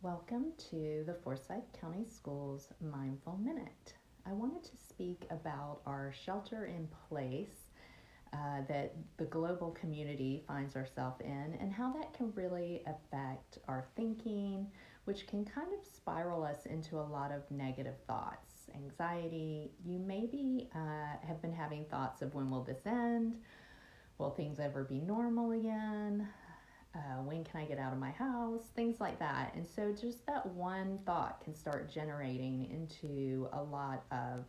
Welcome to the Forsyth County Schools Mindful Minute. I wanted to speak about our shelter in place that the global community finds ourselves in and how that can really affect our thinking, which can kind of spiral us into a lot of negative thoughts, anxiety. You maybe have been having thoughts of when will this end? Will things ever be normal again? When can I get out of my house? Things like that. And so just that one thought can start generating into a lot of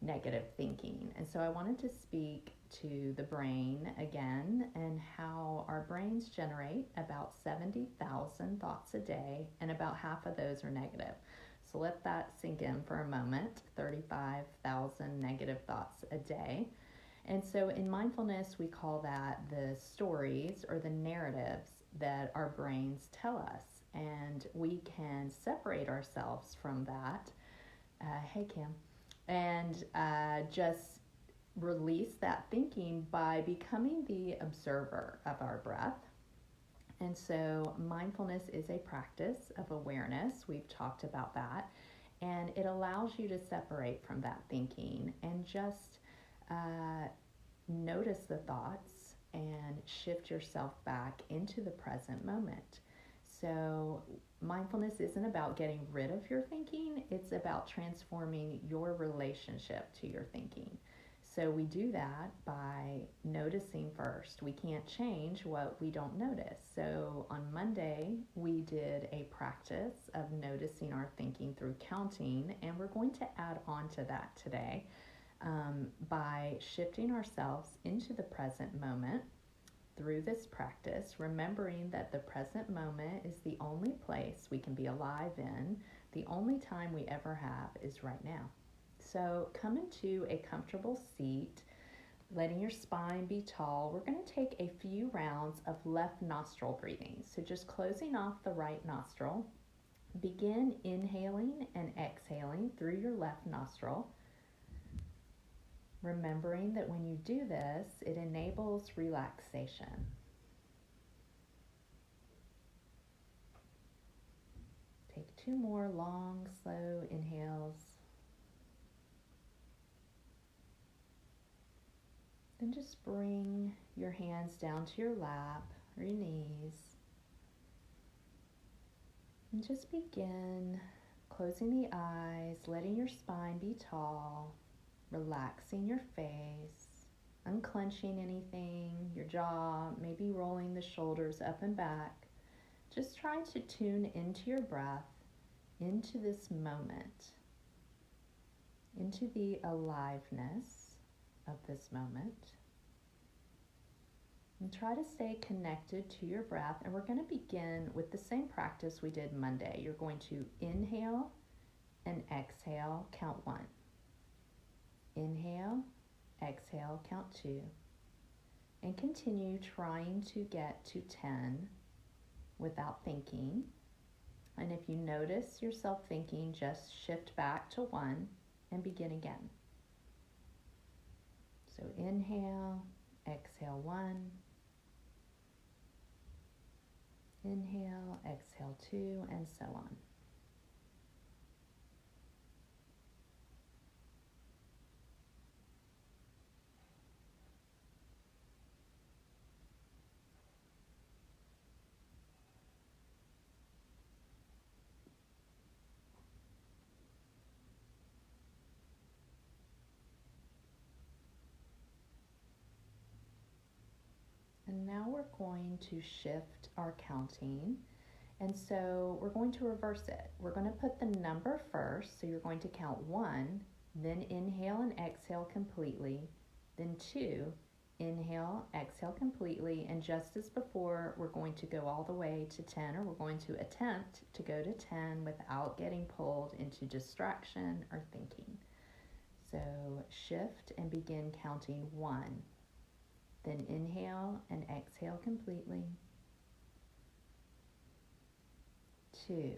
negative thinking. And so I wanted to speak to the brain again and how our brains generate about 70,000 thoughts a day, and about half of those are negative. So let that sink in for a moment. 35,000 negative thoughts a day. And so in mindfulness, we call that the stories or the narratives that our brains tell us. And we can separate ourselves from that. Hey, Kim. And just release that thinking by becoming the observer of our breath. And so mindfulness is a practice of awareness. We've talked about that. And it allows you to separate from that thinking and just notice the thoughts and shift yourself back into the present moment. So mindfulness isn't about getting rid of your thinking, it's about transforming your relationship to your thinking. So we do that by noticing first. We can't change what we don't notice. So on Monday, we did a practice of noticing our thinking through counting, and we're going to add on to that today. By shifting ourselves into the present moment through this practice, remembering that the present moment is the only place we can be alive in, the only time we ever have is right now. So come into a comfortable seat, letting your spine be tall. We're going to take a few rounds of left nostril breathing. So just closing off the right nostril, begin inhaling and exhaling through your left nostril. Remembering that when you do this, it enables relaxation. Take two more long, slow inhales. Then just bring your hands down to your lap or your knees. And just begin closing the eyes, letting your spine be tall. Relaxing your face, unclenching anything, your jaw, maybe rolling the shoulders up and back. Just try to tune into your breath, into this moment, into the aliveness of this moment. And try to stay connected to your breath. And we're going to begin with the same practice we did Monday. You're going to inhale and exhale, count 1. Inhale, exhale, count 2, and continue trying to get to 10 without thinking. And if you notice yourself thinking, just shift back to 1 and begin again. So inhale, exhale 1, inhale, exhale 2, and so on. And now we're going to shift our counting. And so we're going to reverse it. We're going to put the number first. So you're going to count 1, then inhale and exhale completely. Then 2, inhale, exhale completely. And just as before, we're going to go all the way to 10, or we're going to attempt to go to 10 without getting pulled into distraction or thinking. So shift and begin counting 1. Then inhale and exhale completely. 2.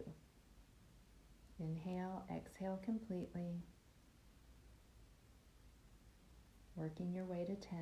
Inhale, exhale completely. Working your way to 10.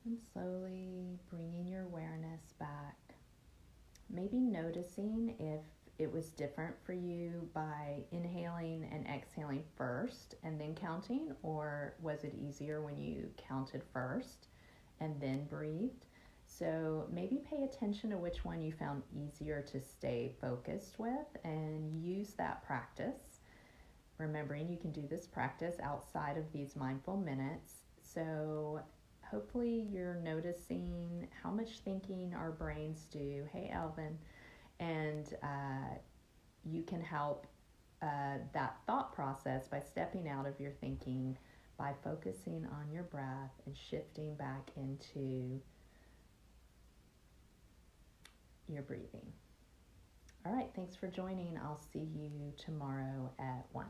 And slowly bringing your awareness back. Maybe noticing if it was different for you by inhaling and exhaling first and then counting, or was it easier when you counted first and then breathed? So maybe pay attention to which one you found easier to stay focused with and use that practice. Remembering you can do this practice outside of these mindful minutes. So hopefully you're noticing how much thinking our brains do. Hey, Alvin. And you can help that thought process by stepping out of your thinking, by focusing on your breath and shifting back into your breathing. All right, thanks for joining. I'll see you tomorrow at 1.